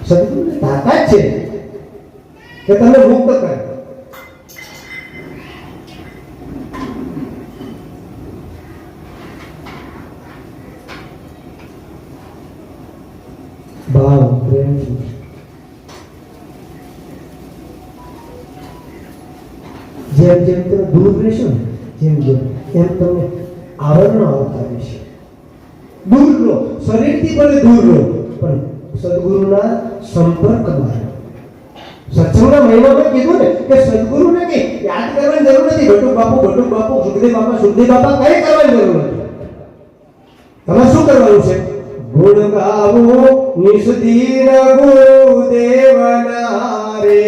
સદગુરુની તાકાત છે કે તમને મુક્ત કરે. ભાવ, પ્રેમ, જેમ જેમ તમે દૂર રહેશો ને જેમ એમ તમને આવરણ આવતા રહેશે. દૂર રહો, શરીરથી ભલે દૂર રહો, પણ સદગુરુના સંપર્કમાં રહો. સત્સંગના મહિનામાં કીધું ને કે સદગુરુને કઈ યાદ કરવાની જરૂર નથી. બટુક બાપુ, સુખદેવ બાપા કઈ કરવાની જરૂર નથી. તમારે શું કરવાનું છે? ગુણ ગાવું નિષ્દીન ગુરુદેવના રે,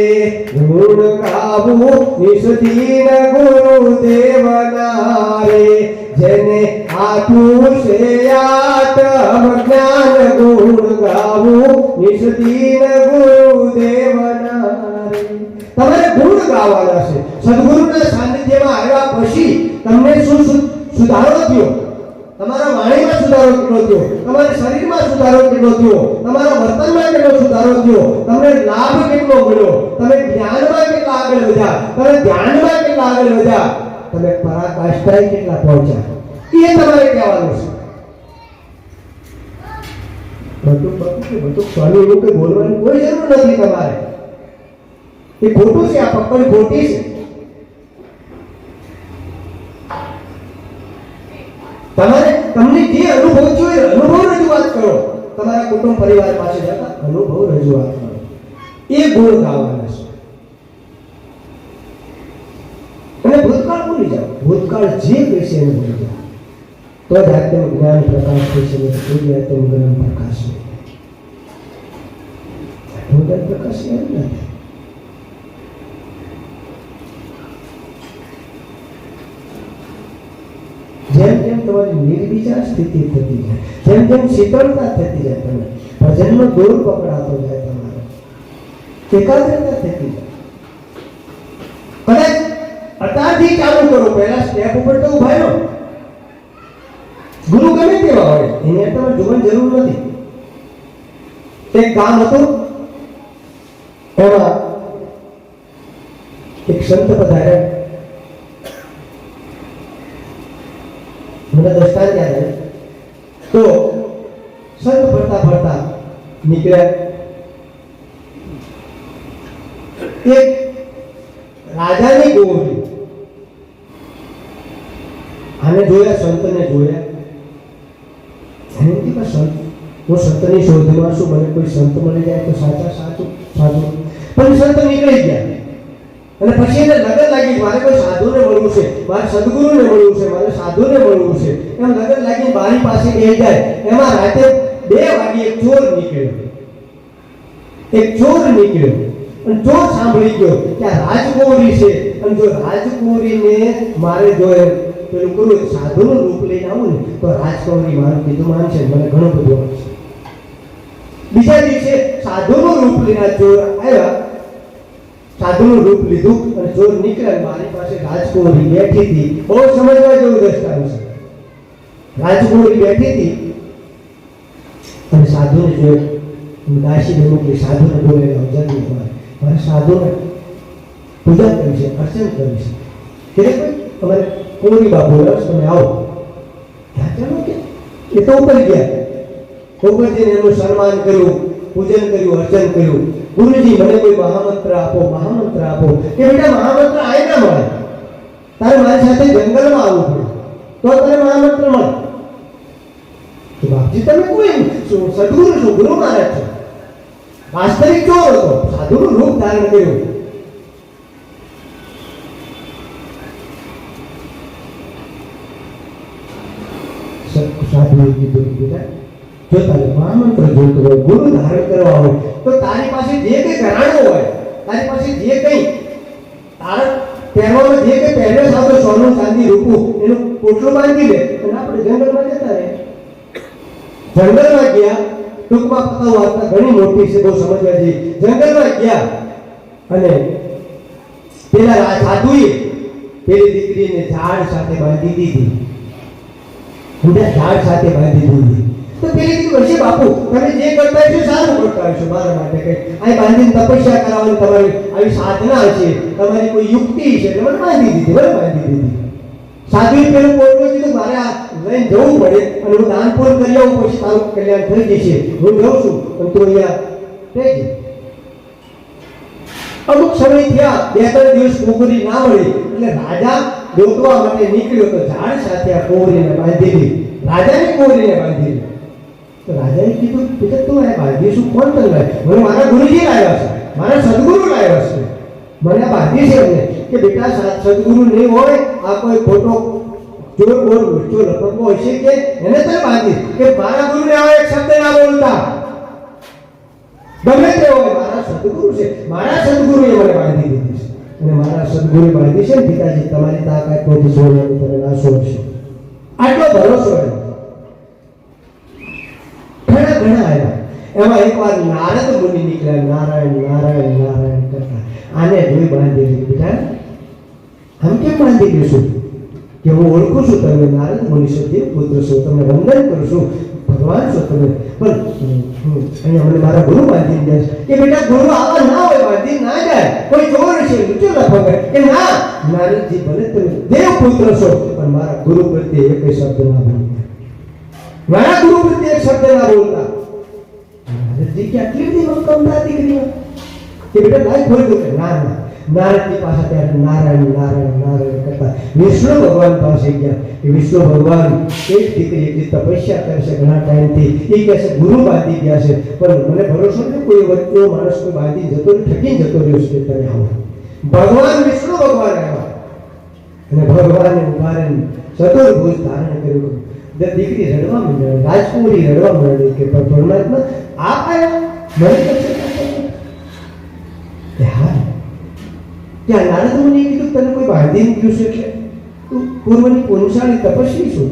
ગુણ ગાવું નિષ્દીન ગુરુદેવના રે, જેને આતું છે આત્મ જ્ઞાન, ગુણ ગાવું નિષ્દીન ગુરુદેવના રે. તમારે ગુણ ગાવાના છે. સદગુરુના સાનિધ્યમાં આવ્યા પછી તમને શું સુધારો થયો? તમારા વાણીમાં સુધારો કેટલો થયો? તમારા શરીરમાં સુધારો કેટલો થયો? તમારા વર્તનમાં કેટલો સુધારો થયો? તમને લાભ કેટલો મળ્યો? તમે જ્ઞાનમાં કેટલા આગળ વધ્યા? તમે ધ્યાનમાં કેટલા આગળ વધ્યા? તમે પરાકાષ્ઠાએ કેટલા પહોંચ્યા? એ તમારે કહેવાનું છે. બધું સ્વામી એવું કે બોલવાની કોઈ જરૂર નથી તમારે. એ ખોટું છે, આ પકડ ખોટી છે. તમારે તમને જે અનુભવ થયો એ અનુભવ રજૂઆત કરો. તમારા કુટુંબ પરિવાર પાસે જતા અનુભવ રજૂઆત કરો. એ ગુણ ગાવાના છે. અને ભૂતકાળ ભૂલી જાઓ, ભૂતકાળ જે કહેશે એને ભૂલી જાઓ, તો જ આત્મ જ્ઞાન પ્રકાશ થશે. તો જ આત્મ જ્ઞાન પ્રકાશ આત્મજ્ઞાન પ્રકાશ એમ નથી. જેમ જેમ તમારી નિર્વિચાર સ્થિતિ થતી જાય, જેમ જેમ શીતળતા થતી જાય, તમે ભજનનો દોર પકડાતો જાય, તમારો એકાગ્રતા થતી જાય. કદાચ અત્યારથી ચાલુ કરો, પહેલા સ્ટેપ ઉપર તો ઉભા રહો. ગુરુ ગમે તેવા હોય એની તમારે જોવાની જરૂર નથી. એક ગામ હતું, એમાં એક સંત પધાર્યા. મને દસ્તાર યાદ આવે તો સંત ફરતા ફરતા નીકળ્યા. એક રાજાની ગોળી આને જોયા, સંતને જોયા. એને કીધું સંત, હું સંતની શોધમાં છું, મને કોઈ સંત મળી જાય તો સાચું. પણ સંત નીકળી ગયા. અને પછી એને લગન લાગી, મારે કોઈ સાધુને મળવું છે, મારે સદગુરુને મળવું છે, મારે સાધુને મળવું છે. એમ લગન લાગી બારી પાસે બેસી જાય. એમાં રાતે 2 વાગે એક ચોર નીકળ્યો. અને ચોર સાંભળી ગયો કે આ રાજકુમારી છે, અને જો રાજકુમારીને મારે જો પેલું કરું સાધુનું રૂપ લઈને આવું ને તો રાજકુમારી મારું કીધું માનશે, મને ઘણું બધું આપશે. બીજા દિવસે સાધુનું રૂપ લઈને ચોર આવ્યા. સાધુનું રૂપ લીધું અને ચોર નીકળ્યા. મારી પાસે રાજકુમારી બેઠી હતી. બહુ સમજવા જેવું દર્શાવ્યું છે. રાજકુમારી બેઠી હતી અને સાધુને જોયું. દાસીને મોકલી, સાધુને બોલાવ્યા, જલ્દી મારે સાધુને પૂજા કરી છે, અર્ચન કરી છે. કે તમારે કોરી બાપુ રસ, તમે આવો. ચાલો કે એ તો ઉપર ગયા. ઉપર જઈને એનું સન્માન કર્યું, પૂજન કર્યું, અર્ચન કર્યું. ગુરુજી મને કોઈ મહામંત્ર આપો. કે બેટા મહામંત્ર આય ના મળે, તારે મારી સાથે જંગલમાં આવવું પડે તો તને મહામંત્ર મળે. તો બાપજી તમે કોઈ સદગુરુ છો, ગુરુ મહારાજ છો. વાસ્તવિક ચોર હતો, સાધુનું રૂપ ધારણ કર્યું. સાધુએ કીધું બેટા જો તારે મહામંત્ર જોઈતો હોય, ગુરુ ધારણ કરવા હોય તો તારી પાસે જે કંઈ ઘરાણો હોય, તારી પાસે જે કંઈ તારા પહેરવામાં જે કંઈ પહેરે સાધો સોનું ચાંદી રૂપું એનું પોટલું બાંધી લે અને આપણે જંગલમાં જતા રહે. જંગલમાં ગયા. ટૂંકમાં પતાવ વાર્તા ઘણી મોટી છે, બહુ સમજવા જેવી. જંગલમાં ગયા અને પેલા સાધુએ પેલી દીકરીને ઝાડ સાથે બાંધી દીધી. ઝાડ સાથે બાંધી દીધી. તો પેલી કીધું હશે બાપુ તમે જે કરતા હશો સારું કરતા હશો, મારા માટે કઈ અહીં બાંધીને તપસ્યા કરાવવાની તમારી આવી સાધના છે, તમારી કોઈ યુક્તિ છે, એટલે મને બાંધી દીધી. સાધુએ પેલું પોટલું કીધું મારે આ લઈને જવું પડે અને હું દાનપુર કરી આવું, પછી તારું કલ્યાણ થઈ જશે. હું જાઉં છું અને તું અહીંયા રહેજે. અમુક સમય થયા, 2-3 દિવસ કુંવરી ના મળી એટલે રાજા ગોતવા માટે નીકળ્યો તો ઝાડ સાથે આ કુંવરીને બાંધી દીધી. રાજાને કુંવરીને બાંધી દીધી. તો રાજાએ કીધું બેટા તું આ બાંધી શું, કોણ તને લાવ્યા? મને મારા ગુરુજી લાવ્યા છે, મારા સદગુરુ લાવ્યા છે, મને આ બાંધી છે એમને. કે બેટા સદગુરુ નહીં હોય, આ કોઈ ખોટો ચોર લપકો હશે કે એને તને બાંધી. કે મારા ગુરુને આવા એક શબ્દ ના બોલતા, ગમે તે હોય, મારા સદગુરુ છે, મારા સદગુરુએ મને બાંધી દીધી છે. અને મારા સદગુરુએ બાંધી છે. પિતાજી તમારી તાકાત નથી, છોડવાની તમે ના છોડશો. આટલો ભરોસો રહ્યો. ઘણા આવ્યા. એમાં એકવાર નારદ મુનિ નીકળ્યા. નારાયણ કરતા આને જોઈ બાંધી દીધી. બેટા આમ કેમ બાંધી દઈશું? કે હું ઓળખું છું તમે નારદ મુનિ છો, દેવ પુત્ર છો, તમને વંદન કરું છું, ભગવાન છો તમે, પણ અહીંયા મને મારા ગુરુ બાંધી દે. કે બેટા ગુરુ આવા ના હોય, બાંધી ના જાય. કોઈ ચોર છે, ઊંચો લખો કે ના નારદજી ભલે તમે દેવ પુત્ર છો પણ મારા ગુરુ પ્રત્યે એક શબ્દ ના બોલતા, મારા ગુરુ પ્રત્યે એક શબ્દ ના બોલતા. નારદજી કે આટલી બધી મક્કમતા દીકરીઓ કે બેટા લાઈ ખોલી દો કે ના ના નારદજી પાસે ત્યારે નારાયણ નારાયણ નારાયણ કરતા વિષ્ણુ ભગવાન પાસે ગયા કે વિષ્ણુ ભગવાન એક દીકરી એટલી તપસ્યા કરે છે ઘણા ટાઈમથી એ કહે છે ગુરુ બાંધી ગયા છે પણ મને ભરોસો નથી કોઈ વચ્ચે માણસ કોઈ બાંધી જતો ઠકી જતો રહ્યો છે તમે આવો ભગવાન વિષ્ણુ ભગવાન આવ્યા અને ભગવાને ઉભારે ચતુર્ભુજ ધારણ કર્યું દીકરી રડવા માંડી રાજકુમારી રડવા માંડી કે પરમાત્મા આપ આવ્યા મને કે હા ત્યાં નારદ મુનિએ કીધું તને કોઈ બાંધીને ગયું છે કે તું પૂર્વની પુરુષાળી તપસ્વી છું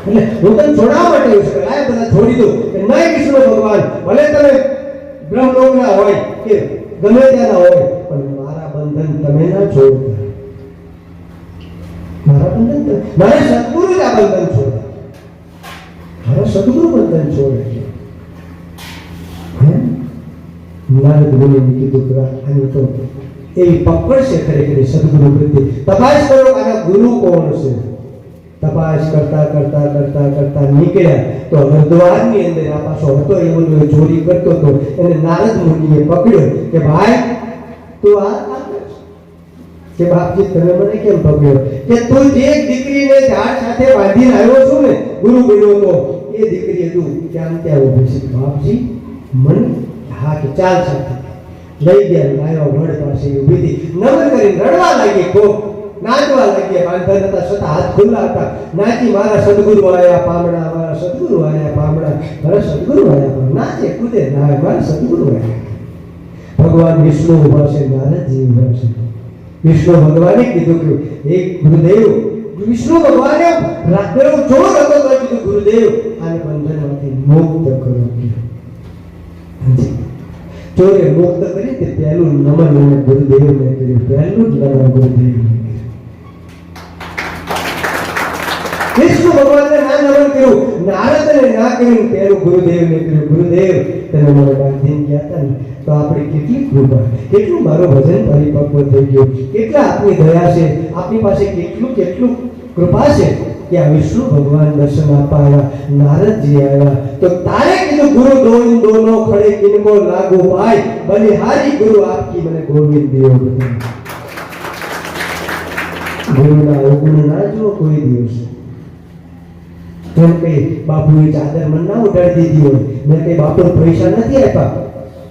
એટલે હું તને છોડાવવા માટે આવ્યો છું લાય બધા છોડી દો કે નહીં વિષ્ણુ ભગવાન ભલે તમે બ્રહ્મલોકના હોય કે ગમે ત્યાંના હોય પણ મારા બંધન તમે ના છોડતા મારા બંધન મારે સદગુરુ જ આ બંધન છોડે મારા સદગુરુ બંધન છોડે નારદ મુનિએ કીધું કે આને તો એવી પકડ છે ખરેખર સદગુરુ પ્રત્યે તપાસ કરો આના ગુરુ કોણ છે તપાસ કરતા કરતા કરતા કરતા નીકળ્યા તો હરદ્વારની અંદર આ પાછો હતો એવો ચોરી કરતો હતો એને નારદ મુનિએ પકડ્યો કે ભાઈ તું આ કે બાપજી તમે મને કેમ પકડ્યો કે તું જે દીકરીને ઝાડ સાથે બાંધીને આવ્યો છું ને ગુરુ બન્યો તો એ દીકરી તું ત્યાં ત્યાં ઉભી છે બાપજી મને હા કે ચાલ સાથે લઈ ગયા લાયો વડ પાસે ઊભી હતી નમન કરી રડવા લાગી ખૂબ નાચવા લાગી બાંધન હતા છતાં હાથ ખુલ્લા હતા નાચી મારા સદગુરુ આયા પામણા મારા સદગુરુ આયા પામણા મારા સદગુરુ આયા પામણા નાચે કૂદે ના મારા સદગુરુ આયા ભગવાન વિષ્ણુ ઉભા છે નારદજી ઉભા છે વિષ્ણુ ભગવાને કીધું કે હે ગુરુદેવ વિષ્ણુ ભગવાને રાત્રે ચોર હતો તો કીધું ગુરુદેવ આને બંધનમાંથી મુક્ત કરો ચોરે મુક્ત કરી તે પહેલું નમન મને ગુરુદેવને કર્યું પહેલું જ નમન ગુરુદેવને વિષ્ણુ ભગવાનને ના નમન કર્યું નારદને ના કર્યું પહેલું ગુરુદેવને કર્યું ગુરુદેવ તમે મને બાંધીને ગયા હતા ને તો આપણી કેટલી કૃપા કેટલું મારું ભજન પરિપક્વ થઈ ગયું કેટલા આપની દયા છે આપની પાસે કેટલું કેટલું કૃપા છે કે આ વિષ્ણુ ભગવાન દર્શન આપવા આવ્યા નારદજી આવ્યા તો તારે કીધું ગુરુ દોન દોનો ખડે કિनको લાગુ પાય બલિહારી ગુરુ આપકી મને ગોવિંદ દેવ ગુરુના અવગુણ ના જો કોઈ દિવસ એમ કઈ બાપુએ ચાદર મને ના ઉડાડી દીધી હોય મેં કઈ બાપુ પૈસા નથી આપ્યા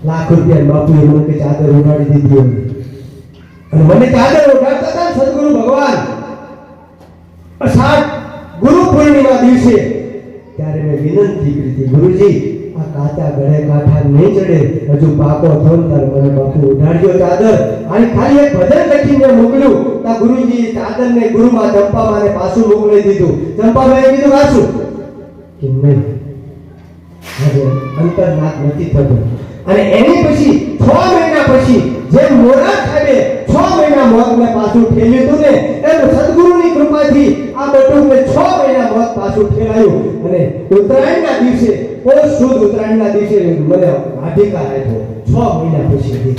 લાખ રૂપિયા બાપુએ મને કઈ ચાદર ઉડાડી દીધી હોય અને મને ચાદર ઉડાડતા હતા સદગુરુ ભગવાન અષાઢ ગુરુ પૂર્ણિમા દિવસે ત્યારે મેં વિનંતી કરી હતી ગુરુજી આ કાચા ગળે કાંઠા નહીં ચડે હજુ પાકો થયો ત્યારે મને બાપુ ઉડાડજો ચાદર અને ખાલી એક ભજન લખીને મોકલ્યું તા ગુરુજી ચાદરને ગુરુમાં ચંપામાને પાછું મોકલી દીધું ચંપામાએ કીધું પાછું કે નહીં હવે અંતરનાથ નથી થતો અને એની પછી 6 મહિના પછી જે મોરા સાહેબે 6 મહિના મોતને પાછું ઠેલ્યું હતું ને એમ સદગુરુની કૃપાથી આ બટુકને 6 મહિના મોત પાછું ઠેલાયું અને ઉત્તરાયણના દિવસે પોષ સુદ ઉત્તરાયણના દિવસે મને અધિકાર આપ્યો 6 મહિના પછી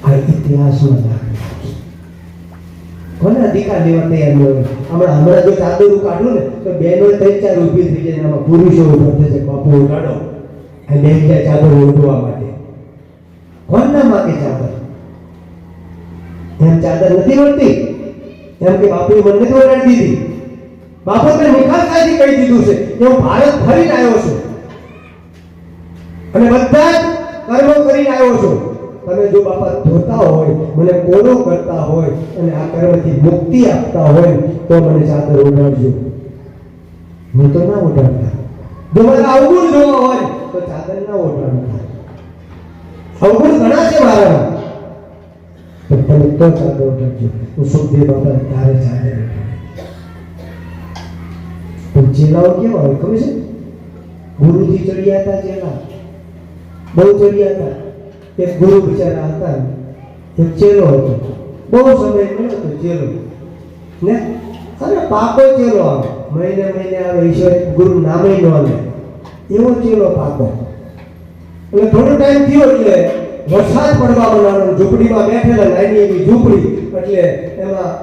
આ ઇતિહાસમાં દાખલ કોને અધિકાર લેવા તૈયાર ન હોય હમણાં જો ચાદરું કાઢું ને તો બહેનો 3-4 ઊભી થઈ જાય એમાં પુરુષો ઉભા થશે બાપુ ઉઠાડો અને બે જાય ચાદર ઓઢવા માટે કોણ ના માગે ચાદર એમ ચાદર નથી મળતી એમ કે બાપુએ મને નથી ઓઢાડી દીધી બાપુ તો નિખાલસાથી કહી દીધું છે કે હું ભારત ફરીને આવ્યો છું અને બધા જ કર્મો કરીને આવ્યો છું તમે જો બાપા ધોતા હોય મને કોરો કરતા હોય અને આ કર્મથી મુક્તિ આપતા હોય તો મને ચાદર ઓઢાડજો હું તો ના ઓઢાડતા જો મને અવગુણ જોવા હોય તો ચાદર ના ઓઢાડતા અવગુણ ઘણા છે મારામાં તો તમે તો ચાદર ઓઢાડજો હું સુખદેવ બાપા તારે ચાદર પણ ચેલાઓ કેવા હોય ખબર છે ગુરુજી ચડ્યા હતા ચેલા બહુ ચડ્યા હતા એક ગુરુ બિચારા હતા એક ચેલો હતો બહુ સમય મળ્યો તો ચેલો ને અને પાકો ચેલો આવે મહિને મહિને આવે ઈશ્વર ગુરુ નામે ન આવે એવો ચેલો પાકો એટલે થોડો ટાઈમ થયો એટલે વરસાદ પડવા બનાવવાનો ઝૂંપડીમાં બેઠેલા નાની એવી ઝૂંપડી એટલે એમાં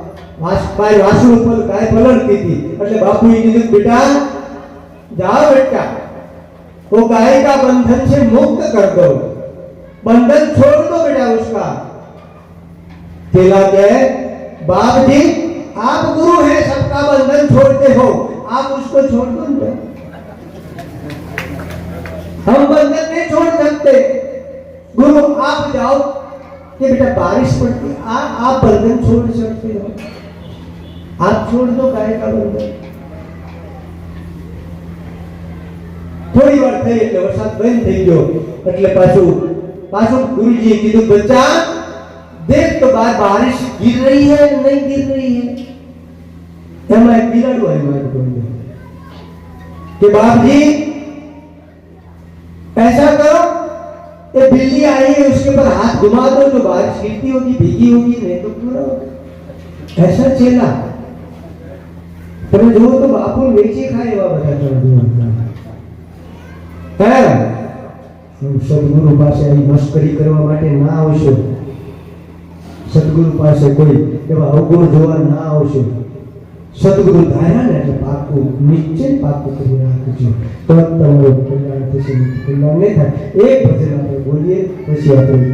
વાસણ ઉપર ગાય પલળતી હતી એટલે બાપુએ કીધું બેટા જાઓ બેટા वो गाय का बंधन से मुक्त कर दो, बंधन छोड़ दो बेटा उसका। चेला कहे बाप जी आप गुरु हैं, सबका बंधन छोड़ते हो, आप उसको छोड़ दो। हम बंधन नहीं छोड़ सकते। गुरु आप जाओ कि बेटा बारिश पड़ती, आप बंधन छोड़ सकते हो, आप छोड़ दो गाय का बंधन। थोड़ी વાર થઈ એટલે વરસાદ બંધ થઈ ગયો એટલે પાછું ગુરુજીએ કીધું બચ્ચા देख तो बारिश गिर रही है नहीं गिर रही है। मैं बिराड़ू है कि बाप जी ऐसा करो, ये बिल्ली आई है उसके ऊपर हाथ घुमा दो, जो बारिश गिरती होगी भीगी होगी, नहीं तो पूरा होगा। ऐसा चेला તમે જો તો બાપુ વેચી ખાય એવા બધા સદગુરુ પાસે અહીં મસ્કરી કરવા માટે ના આવશો, સદગુરુ પાસે કોઈ એવા અવગુણ જોવા ના આવશો। સદગુરુ ધાર્યા ને એટલે પાકું નિશ્ચય પાકું કરી રાખજો, તો તમારું કલ્યાણ થશે, કલ્યાણ નહીં થાય। એક ભજન આપણે બોલીએ પછી આપણે